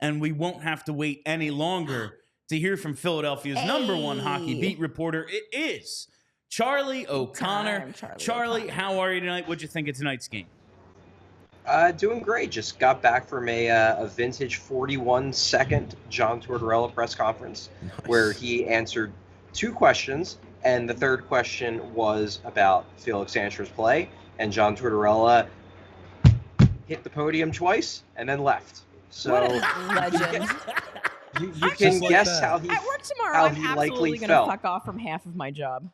and we won't have to wait any longer to hear from Philadelphia's number one hockey beat reporter. It is Charlie O'Connor. Charlie, how are you tonight? What'd you think of tonight's game? Doing great. Just got back from a vintage 41-second John Tortorella press conference where he answered 2 questions, and the third question was about Felix Sandstrom's play, and John Tortorella hit the podium twice and then left. So what a legend. You can guess how he at work tomorrow. how I'm he absolutely likely going to felt. fuck off from half of my job.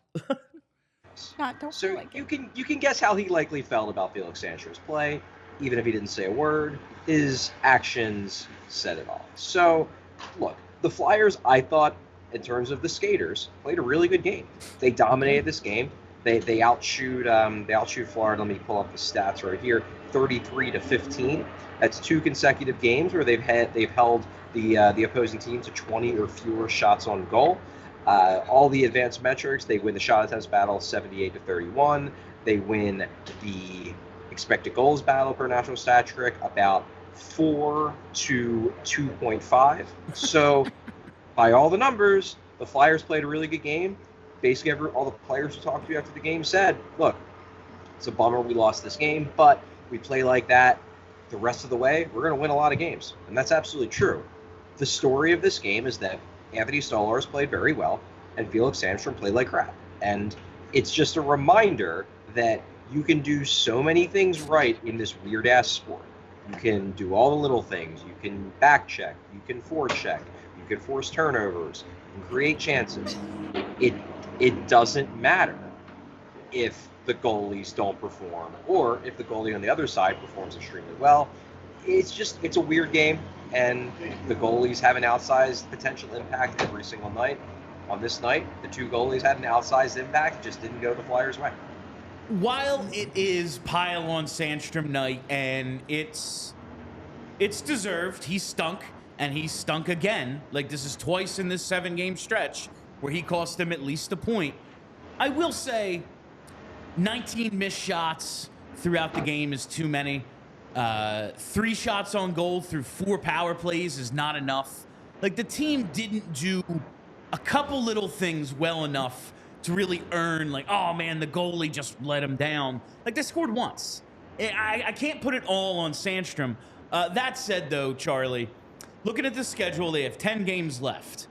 Don't So like you it. can guess how he likely felt about Felix Sandstrom's play, even if he didn't say a word. His actions said it all. So, look, the Flyers, I thought, in terms of the skaters, played a really good game. They dominated this game. They outshoot Florida. Let me pull up the stats right here. 33-15. That's 2 consecutive games where they've held the opposing team to 20 or fewer shots on goal. All the advanced metrics, they win the shot attempts battle 78-31. They win the expected goals battle per national stat trick about 4 to 2.5. So by all the numbers, the Flyers played a really good game. Basically, all the players who talked to you after the game said, look, it's a bummer we lost this game, but we play like that the rest of the way, we're going to win a lot of games. And that's absolutely true. The story of this game is that Anthony Stolarz played very well, and Felix Sandstrom played like crap. And it's just a reminder that you can do so many things right in this weird-ass sport. You can do all the little things. You can back check. You can forecheck. You can force turnovers. You can create chances. It doesn't matter if the goalies don't perform or if the goalie on the other side performs extremely well. It's a weird game, and the goalies have an outsized potential impact every single night. On this night, the 2 goalies had an outsized impact, just didn't go the Flyers' way. While it is pile on Sandstrom night, and it's deserved, he stunk, and he stunk again. Like, this is twice in this 7-game stretch where he cost them at least a point. I will say 19 missed shots throughout the game is too many. 3 shots on goal through 4 power plays is not enough. Like, the team didn't do a couple little things well enough to really earn, like, oh man, the goalie just let him down. Like, they scored once. I can't put it all on Sandstrom. That said, though, Charlie, looking at the schedule, they have 10 games left.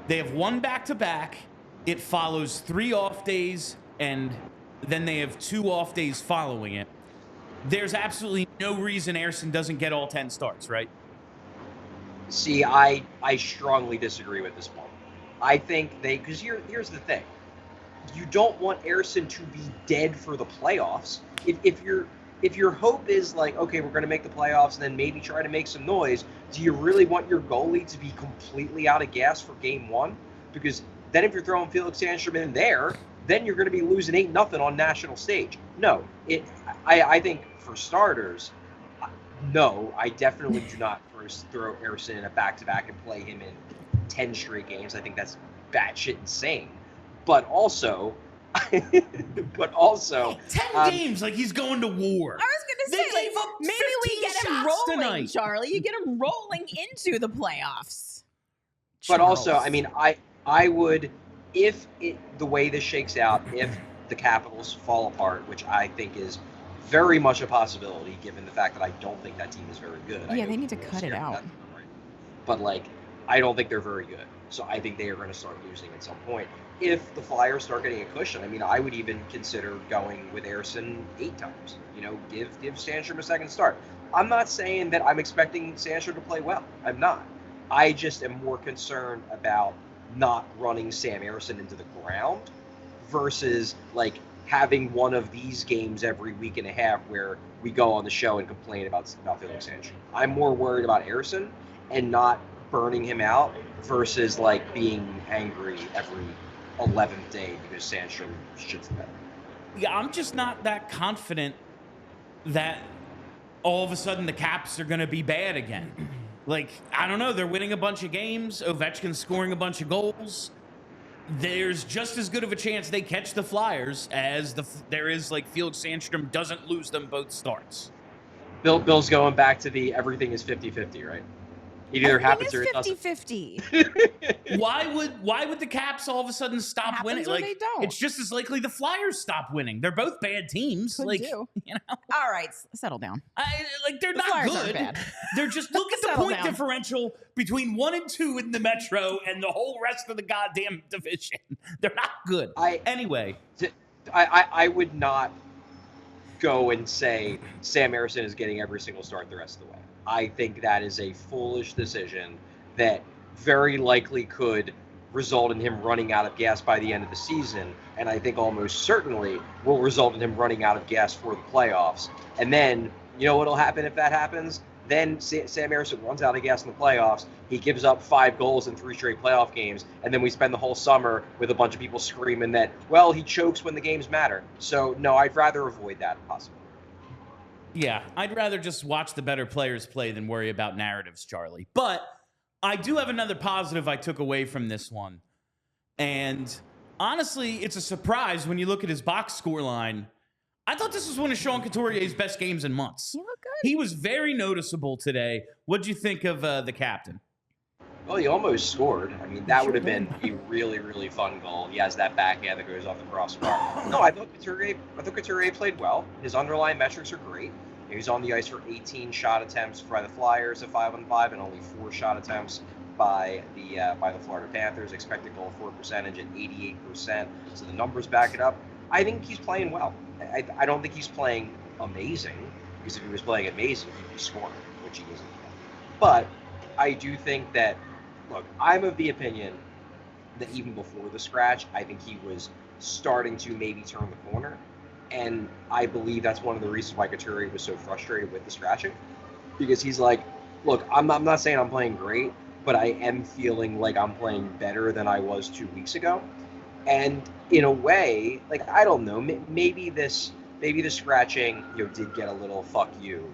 They have 1 back-to-back. It follows 3 off days, and then they have 2 off days following it. There's absolutely no reason Ersson doesn't get all 10 starts, right? See, I strongly disagree with this one. I think because here's the thing. You don't want Ersson to be dead for the playoffs. If your hope is like, okay, we're going to make the playoffs and then maybe try to make some noise, do you really want your goalie to be completely out of gas for game 1? Because then if you're throwing Felix Sandstrom in there, then you're going to be losing 8-0 on national stage. No, I think for starters, no, I definitely do not first throw Ersson in a back-to-back and play him in 10 straight games. I think that's batshit insane. But also, 10 games, like he's going to war. I was going to say, like, maybe we get him rolling, tonight. Charlie. You get him rolling into the playoffs. But also, I mean, I would, if the way this shakes out, if the Capitals fall apart, which I think is very much a possibility, given the fact that I don't think that team is very good. Yeah, they need to cut it out. But, like, I don't think they're very good. So I think they are going to start losing at some point. If the Flyers start getting a cushion, I mean, I would even consider going with Ersson 8 times. You know, give Sandstrom a second start. I'm not saying that I'm expecting Sandstrom to play well. I'm not. I just am more concerned about not running Sam Ersson into the ground versus, like, having one of these games every week and a half where we go on the show and complain about Felix Sandstrom. I'm more worried about Ersson and not burning him out versus, like, being angry every 11th day because Sandstrom shits the bed. Yeah, I'm just not that confident that all of a sudden the Caps are going to be bad again. Like, I don't know. They're winning a bunch of games. Ovechkin's scoring a bunch of goals. There's just as good of a chance they catch the Flyers as there is, like, Felix Sandstrom doesn't lose them both starts. Bill's going back to the everything is 50-50, right? It either Everything happens is or it doesn't. 50-50. Why would the Caps all of a sudden stop Happens winning? or Like they don't. it's just as likely the Flyers stop winning. They're both bad teams. Could like do. you know, All right, settle down. they're The not Flyers aren't good. bad. They're just look at the Settle point down. differential between 1 and 2 in the Metro and the whole rest of the goddamn division. They're not good. Anyway, I would not go and say Sam Ersson is getting every single start the rest of the way. I think that is a foolish decision that very likely could result in him running out of gas by the end of the season, and I think almost certainly will result in him running out of gas for the playoffs. And then, you know what'll happen if that happens? Then Sam Ersson runs out of gas in the playoffs. He gives up 5 goals in 3 straight playoff games, and then we spend the whole summer with a bunch of people screaming that, well, he chokes when the games matter. So, no, I'd rather avoid that possibly. yeah, I'd rather just watch the better players play than worry about narratives, Charlie. But I do have another positive I took away from this one. And honestly, it's a surprise when you look at his box score line. I thought this was one of Sean Couturier's best games in months. You look good. He was very noticeable today. What'd you think of the captain? Well, he almost scored. I mean, that would have been a really, really fun goal. He has that backhand that goes off the crossbar. No, I thought Couturier played well. His underlying metrics are great. He's on the ice for 18 shot attempts by the Flyers at 5-on-5 and only 4 shot attempts by the Florida Panthers. Expected goal for percentage at 88%. So the numbers back it up. I think he's playing well. I don't think he's playing amazing, because if he was playing amazing, he'd be scoring, which he isn't yet. But I do think that, look, I'm of the opinion that even before the scratch, I think he was starting to maybe turn the corner. And I believe that's one of the reasons why Couturier was so frustrated with the scratching, because he's like, look, I'm not saying I'm playing great, but I am feeling like I'm playing better than I was 2 weeks ago. And in a way, like, I don't know, maybe the scratching, did get a little fuck you,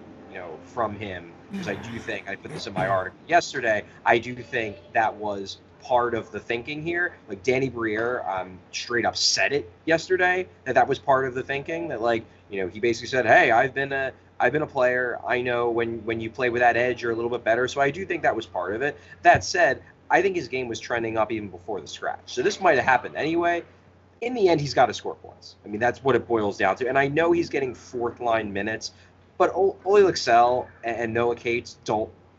from him, because I do think, I put this in my article yesterday, I do think that was part of the thinking here. Like, Danny Briere straight up said it yesterday, that was part of the thinking, that, like, he basically said, hey, I've been a player, I know when you play with that edge you're a little bit better. So I do think that was part of it. That said, I think his game was trending up even before the scratch, so this might have happened anyway. In the end, he's got to score points. I mean, that's what it boils down to. And I know he's getting 4th line minutes, but Ole Laxell and Noah Cates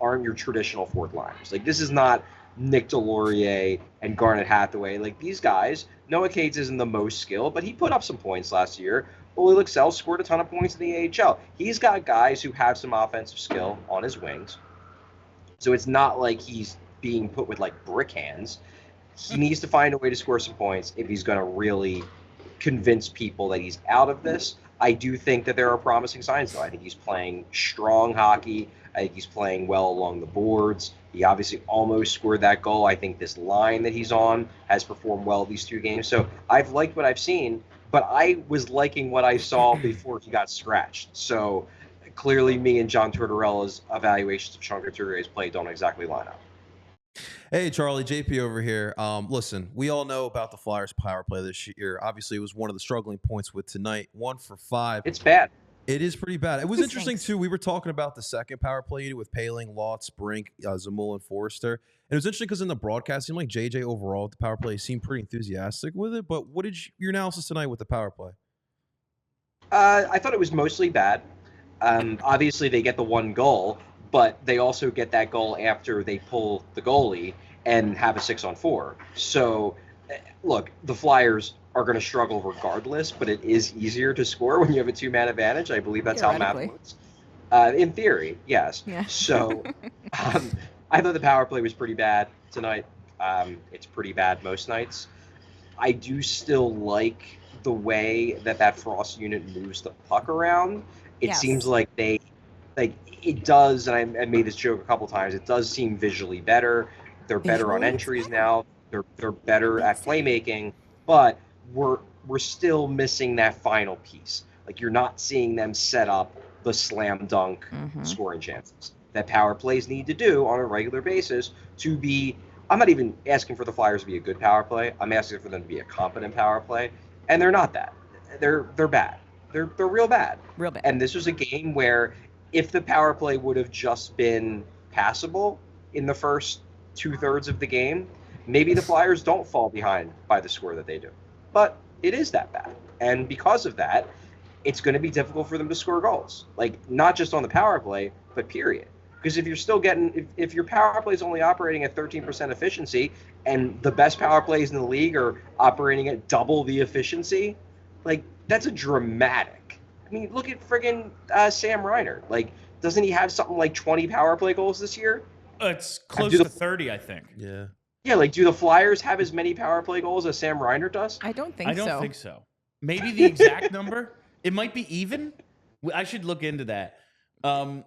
aren't your traditional 4th liners. Like, this is not Nick Delorier and Garnet Hathaway. Like, these guys, Noah Cates isn't the most skilled, but he put up some points last year. Ole Laxell scored a ton of points in the AHL. He's got guys who have some offensive skill on his wings. So it's not like he's being put with, like, brick hands. He needs to find a way to score some points if he's going to really convince people that he's out of this. I do think that there are promising signs, though. I think he's playing strong hockey. I think he's playing well along the boards. He obviously almost scored that goal. I think this line that he's on has performed well these 2 games. So I've liked what I've seen, but I was liking what I saw before he got scratched. So clearly me and John Tortorella's evaluations of Sean Couturier's play don't exactly line up. Hey, Charlie, JP over here. Listen, we all know about the Flyers' power play this year. Obviously, it was one of the struggling points with tonight. 1 for 5. It's bad. It is pretty bad. It was interesting, too. We were talking about the second power play unit with Paling, Lotz, Brink, Zamula, and Forrester. And it was interesting because in the broadcast, it seemed like JJ overall with the power play seemed pretty enthusiastic with it. But what did your analysis tonight with the power play? I thought it was mostly bad. Obviously, they get the 1 goal, but they also get that goal after they pull the goalie and have a 6-on-4. So, look, the Flyers are going to struggle regardless, but it is easier to score when you have a 2-man advantage. I believe that's how math works. In theory, yes. Yeah. So, I thought the power play was pretty bad tonight. It's pretty bad most nights. I do still like the way that Frost unit moves the puck around. It seems like it does, and I made this joke a couple times, it does seem visually better. They're better on entries now. They're better at playmaking, but we're still missing that final piece. Like, you're not seeing them set up the slam dunk scoring chances that power plays need to do on a regular basis to be. I'm not even asking for the Flyers to be a good power play. I'm asking for them to be a competent power play, and they're not that. They're bad. They're real bad. Real bad. And this was a game where if the power play would have just been passable, in the first 2/3 of the game, maybe the Flyers don't fall behind by the score that they do. But it is that bad. And because of that, it's going to be difficult for them to score goals. Like, not just on the power play, but period. Because if you're still getting, if your power play is only operating at 13% efficiency and the best power plays in the league are operating at double the efficiency, like, that's a dramatic. I mean, look at friggin' Sam Reiner. Like, doesn't he have something like 20 power play goals this year? It's close to 30, I think. Yeah. Yeah, like, do the Flyers have as many power play goals as Sam Reiner does? I don't think so. I don't think so. Maybe the exact number. It might be even. I should look into that.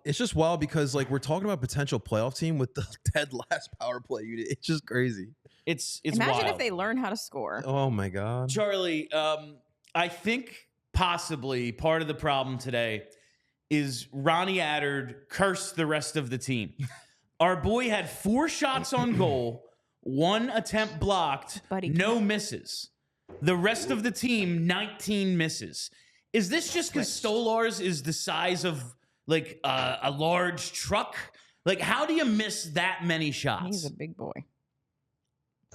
It's just wild because like we're talking about potential playoff team with the dead last power play unit. It's just crazy. It's Imagine wild. if they learn how to score. Oh my God. Charlie, I think possibly part of the problem today is Ronnie Attard cursed the rest of the team. Our boy had 4 shots on goal, 1 attempt blocked, no misses. The rest of the team, 19 misses. Is this just because Stolarz is the size of like a large truck? Like, how do you miss that many shots? He's a big boy.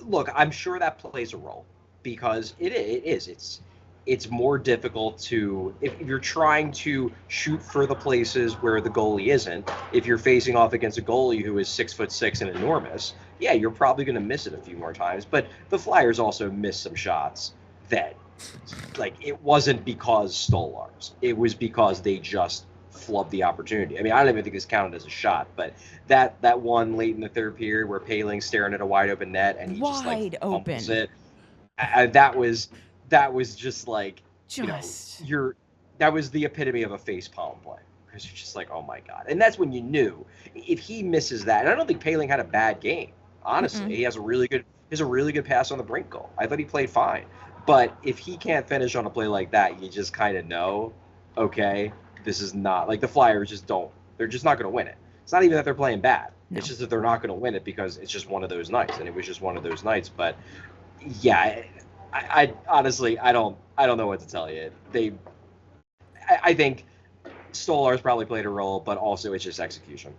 Look, I'm sure that plays a role because it is. It's more difficult to, if you're trying to shoot for the places where the goalie isn't, if you're facing off against a goalie who is 6'6" and enormous, yeah, you're probably going to miss it a few more times. But the Flyers also missed some shots that, like, it wasn't because Stolarz. It was because they just flubbed the opportunity. I mean, I don't even think this counted as a shot, but that one late in the third period where Paling's staring at a wide open net and he just like fumbles it. That was just like, that was the epitome of a facepalm play. Because you're just like, oh my God. And that's when you knew if he misses that. And I don't think Paling had a bad game. Honestly, he has a really good pass on the brink goal. I thought he played fine. But if he can't finish on a play like that, you just kind of know, okay, this is not like the Flyers they're just not going to win it. It's not even that they're playing bad. No. It's just that they're not going to win it because it's just one of those nights. And it was just one of those nights. But yeah, I honestly, I don't know what to tell you. I think Stolarz probably played a role, but also it's just execution.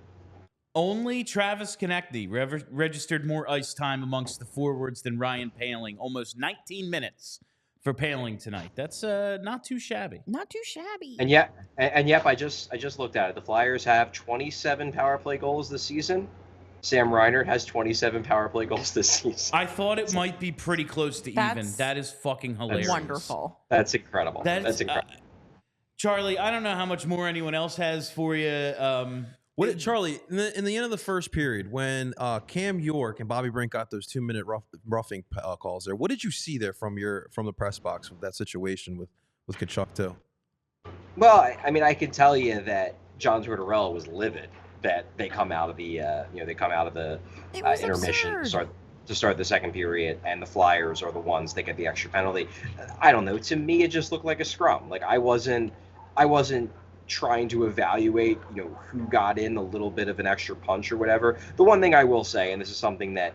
Only Travis Konecny registered more ice time amongst the forwards than Ryan Poehling. Almost 19 minutes for Poehling tonight. That's not too shabby. Not too shabby. And yep, I just looked at it. The Flyers have 27 power play goals this season. Sam Reiner has 27 power play goals this season. I thought it might be pretty close to even. That is fucking hilarious. Wonderful. That's incredible. That's incredible. Charlie, I don't know how much more anyone else has for you. Charlie, in the end of the first period, when Cam York and Bobby Brink got those 2-minute roughing calls there, what did you see there from the press box with that situation with Tkachuk too? Well, I mean, I can tell you that John Tortorella was livid that they come out of the intermission to start the second period, and the Flyers are the ones that get the extra penalty. I don't know. To me, it just looked like a scrum. Like I wasn't trying to evaluate, who got in a little bit of an extra punch or whatever. The one thing I will say, and this is something that,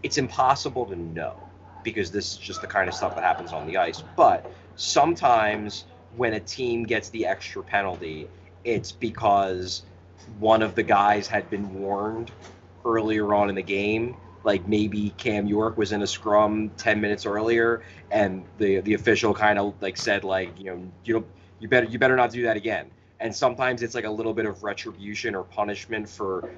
it's impossible to know because this is just the kind of stuff that happens on the ice. But sometimes when a team gets the extra penalty, it's because one of the guys had been warned earlier on in the game. Like maybe Cam York was in a scrum 10 minutes earlier, and the official kind of like said like, you better not do that again. And sometimes it's like a little bit of retribution or punishment for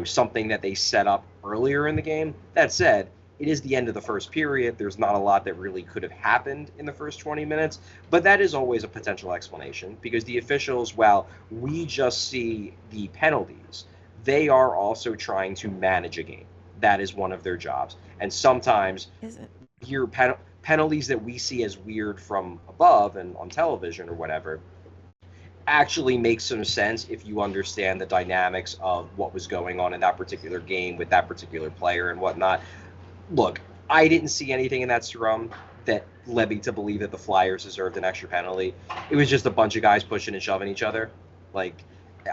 something that they set up earlier in the game. That said, it is the end of the first period. There's not a lot that really could have happened in the first 20 minutes, but that is always a potential explanation because the officials, while we just see the penalties, they are also trying to manage a game. That is one of their jobs. And sometimes your penalties that we see as weird from above and on television or whatever actually make some sense if you understand the dynamics of what was going on in that particular game with that particular player and whatnot. Look, I didn't see anything in that scrum that led me to believe that the Flyers deserved an extra penalty. It was just a bunch of guys pushing and shoving each other. Like,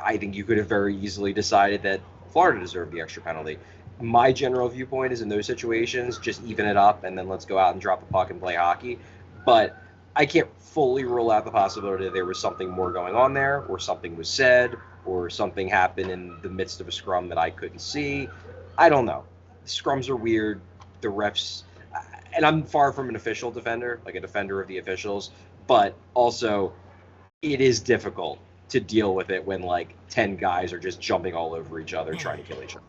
I think you could have very easily decided that Florida deserved the extra penalty. My general viewpoint is in those situations, just even it up and then let's go out and drop a puck and play hockey. But I can't fully rule out the possibility that there was something more going on there or something was said or something happened in the midst of a scrum that I couldn't see. I don't know. Scrums are weird. The refs, and I'm far from an official defender, like a defender of the officials, but also it is difficult to deal with it when like 10 guys are just jumping all over each other trying to kill each other.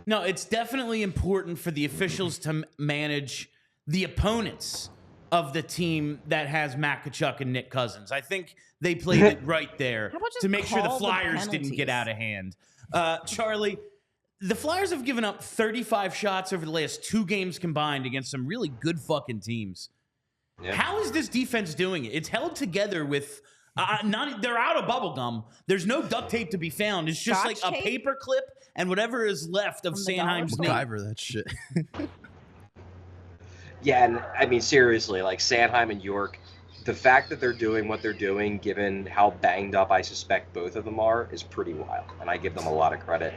No, it's definitely important for the officials to manage the opponents of the team that has Matt Tkachuk and Nick Cousins. I think they played it right there How about just to make sure the call the Flyers didn't penalties? get out of hand. Charlie, the Flyers have given up 35 shots over the last 2 games combined against some really good fucking teams. Yeah. How is this defense doing it? It's held together with they're out of bubble gum. There's no duct tape to be found. It's just Scotch like a tape? paper clip and whatever is left of From the dollar Sanheim's store? name. MacGyver that shit. Yeah, and I mean, seriously, like Sanheim and York, the fact that they're doing what they're doing, given how banged up I suspect both of them are, is pretty wild, and I give them a lot of credit.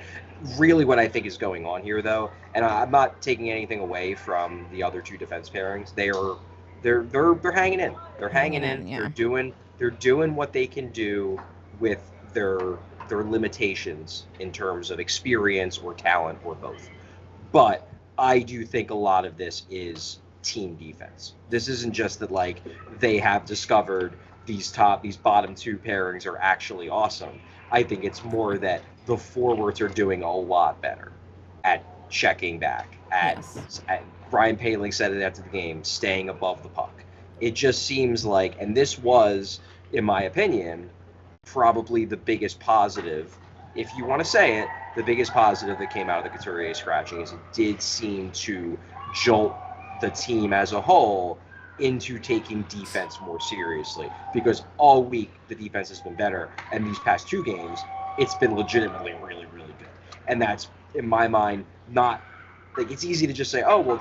Really, what I think is going on here, though, and I'm not taking anything away from the other 2 defense pairings. They're hanging in. They're hanging in. Yeah. They're doing what they can do with their limitations in terms of experience or talent or both. But I do think a lot of this is team defense. This isn't just that like they have discovered these bottom 2 pairings are actually awesome. I think it's more that the forwards are doing a lot better at checking back, at Brian Paling said it after the game, staying above the puck. It just seems like, and this was, in my opinion, probably the biggest positive, if you want to say it, the biggest positive that came out of the Couturier scratching is it did seem to jolt the team as a whole into taking defense more seriously, because all week the defense has been better, and these past 2 games it's been legitimately really, really good. And that's, in my mind, not like it's easy to just say, oh well,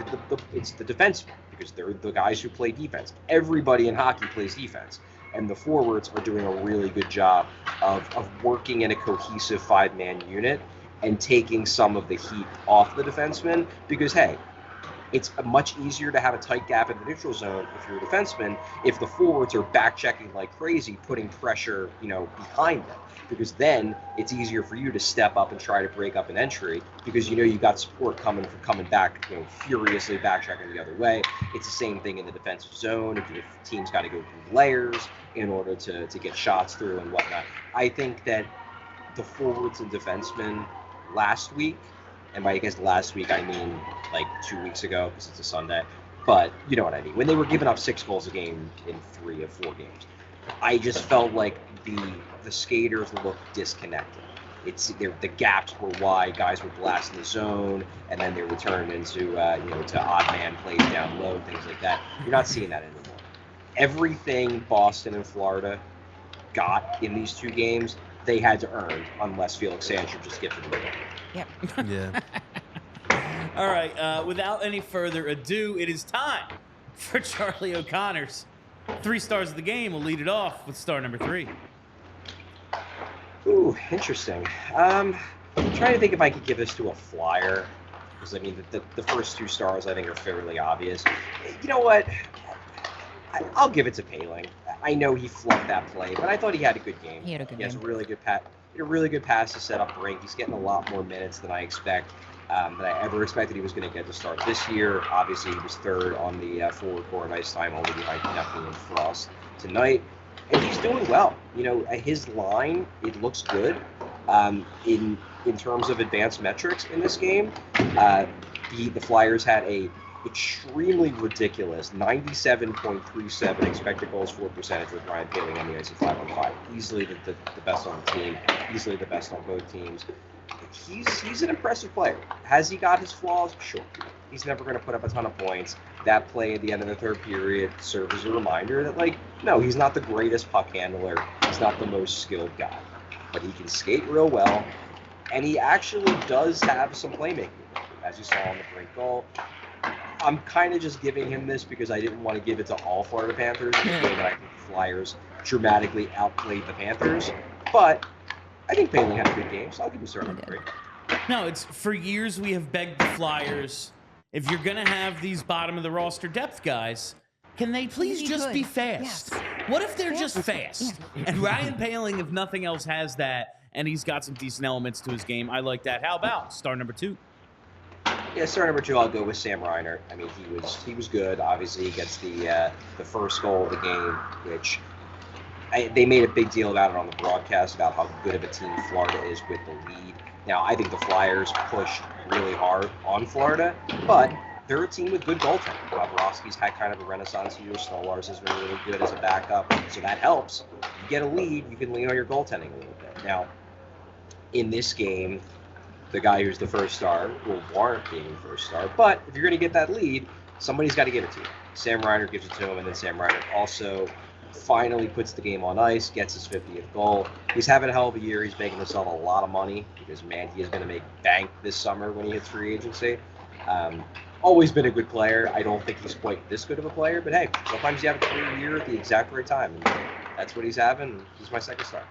it's the defensemen because they're the guys who play defense. Everybody in hockey plays defense, and the forwards are doing a really good job of working in a cohesive 5-man unit and taking some of the heat off the defensemen, because hey, it's much easier to have a tight gap in the neutral zone if you're a defenseman if the forwards are back checking like crazy, putting pressure, behind them, because then it's easier for you to step up and try to break up an entry because you got support coming back, furiously back checking the other way. It's the same thing in the defensive zone if teams got to go through layers in order to get shots through and whatnot. I think that the forwards and defensemen last week, and by last week I mean like 2 weeks ago because it's a Sunday, but you know what I mean. When they were giving up 6 goals a game in 3 of 4 games, I just felt like the skaters looked disconnected. The gaps were wide, guys would blast in the zone, and then they would turn into to odd man plays down low, things like that. You're not seeing that anymore. Everything Boston and Florida got in these 2 games, they had to earn, unless Felix Sandstrom just gifted them. Yep. Yeah. All right, without any further ado, it is time for Charlie O'Connor's 3 stars of the game. We'll lead it off with star number 3. Ooh, interesting. I'm trying to think if I could give this to a Flyer, because I mean the first 2 stars I think are fairly obvious. You know what? I'll give it to Paling. I know he fluffed that play, but I thought he had a good game. He had a good He has game. a really good pass to set up Brink. He's getting a lot more minutes than I expect. Than I ever expected he was going to get to start this year. Obviously, he was 3rd on the forward core in ice time, only behind Duffy and Frost tonight. And he's doing well. His line, it looks good. In terms of advanced metrics in this game, the Flyers had a extremely ridiculous 97.37 expected goals for percentage with Ryan Paling on the ice at 5-on-5. Easily the best on the team. Easily the best on both teams. He's an impressive player. Has he got his flaws? Sure. He's never going to put up a ton of points. That play at the end of the 3rd period serves as a reminder that, no, he's not the greatest puck handler. He's not the most skilled guy. But he can skate real well, and he actually does have some playmaking, as you saw on the Brink goal. I'm kind of just giving him this because I didn't want to give it to all Florida Panthers in a game that I think the Flyers dramatically outplayed the Panthers. But I think Paling had a good game, so I'll give him star number 3. No, it's for years we have begged the Flyers, if you're going to have these bottom of the roster depth guys, can they please just be fast? Yes. What if they're just fast? Yeah. And Ryan Paling, if nothing else, has that. and he's got some decent elements to his game. I like that. How about star number 2? Yeah, star number 2, I'll go with Sam Reinert. I mean, he was good. Obviously, he gets the first goal of the game, which they made a big deal about it on the broadcast about how good of a team Florida is with the lead. Now, I think the Flyers pushed really hard on Florida, but they're a team with good goaltending. Bobrovsky's had kind of a renaissance year. Stolarz has been really good as a backup, so that helps. You get a lead, you can lean on your goaltending a little bit. Now, in this game, the guy who's the first star will warrant being the first star, but if you're going to get that lead, somebody's got to give it to you. Sam Reinert gives it to him, and then Sam Reinert also finally puts the game on ice, gets his 50th goal. He's having a hell of a year. He's making himself a lot of money because, man, he is going to make bank this summer when he hits free agency. Always been a good player. I don't think he's quite this good of a player, but hey, sometimes you have a career year at the exact right time, and that's what he's having. He's my second star.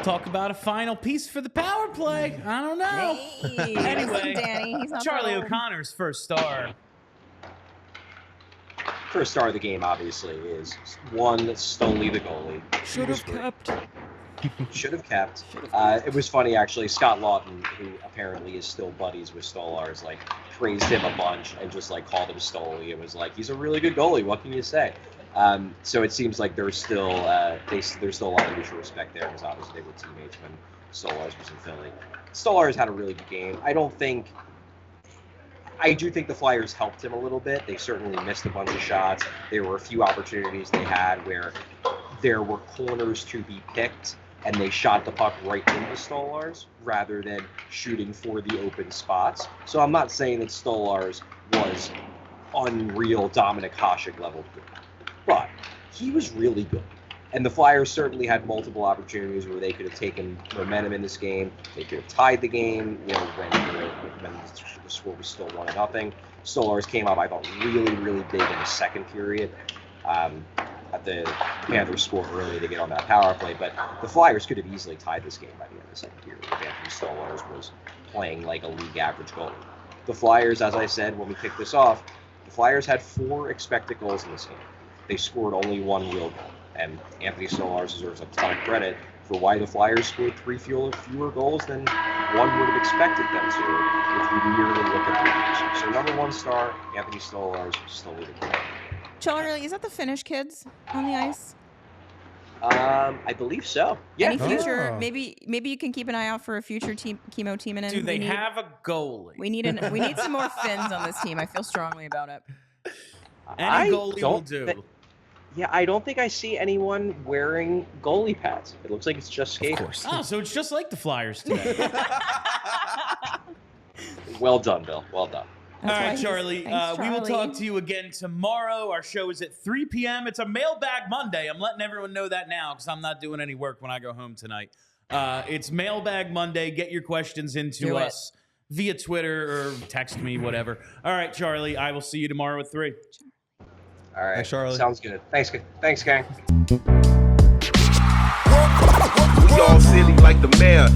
Talk about a final piece for the power play. I don't know. Hey, Anyway, Danny, he's not Charlie that old. O'Connor's first star. First star of the game, obviously, is one Stoney the goalie. Should have kept. Should have kept. It was funny, actually. Scott Lawton, who apparently is still buddies with Stolarz, like praised him a bunch and just like called him Stoley. It was like, he's a really good goalie. What can you say? So it seems like there's still there's still a lot of mutual respect there, because obviously they were teammates when Stolarz was in Philly. Stolarz had a really good game. I do think the Flyers helped him a little bit. They certainly missed a bunch of shots. There were a few opportunities they had where there were corners to be picked, and they shot the puck right into Stolarz rather than shooting for the open spots. So I'm not saying that Stolarz was unreal Dominic Hasek level good, but he was really good. And the Flyers certainly had multiple opportunities where they could have taken momentum in this game. They could have tied the game, when the score was still 1-0. Stolarz came up, I thought, really, really big in the second period. The Panthers scored early to get on that power play, but the Flyers could have easily tied this game by the end of the second period if Anthony Stolarz was playing like a league average goalie. The Flyers, as I said when we kicked this off, the Flyers had 4 expected goals in this game. They scored only 1 real goal, and Anthony Stolarz deserves a ton of credit for why the Flyers scored 3 fewer goals than one would have expected them to if you merely look at the numbers. So number 1 star, Anthony Stolarz, still leading the game. Charlie, is that the Finnish kids on the ice? I believe so. Yeah. Any future? Maybe you can keep an eye out for a future Chemo team. Do they have a goalie? We need some more Finns on this team. I feel strongly about it. Any goalie will do. I don't think I see anyone wearing goalie pads. It looks like it's just skaters. Of course. Oh, so it's just like the Flyers today. Well done, Bill. Well done. All right, Charlie. Thanks, We will Charlie. talk to you again tomorrow. Our show is at 3 p.m. It's a mailbag Monday. I'm letting everyone know that now because I'm not doing any work when I go home tonight. It's mailbag Monday. Get your questions into us via Twitter or text me, whatever. All right, Charlie. I will see you tomorrow at 3. All right. Thanks, Charlie. Sounds good. Thanks, gang. We all silly like the mayor.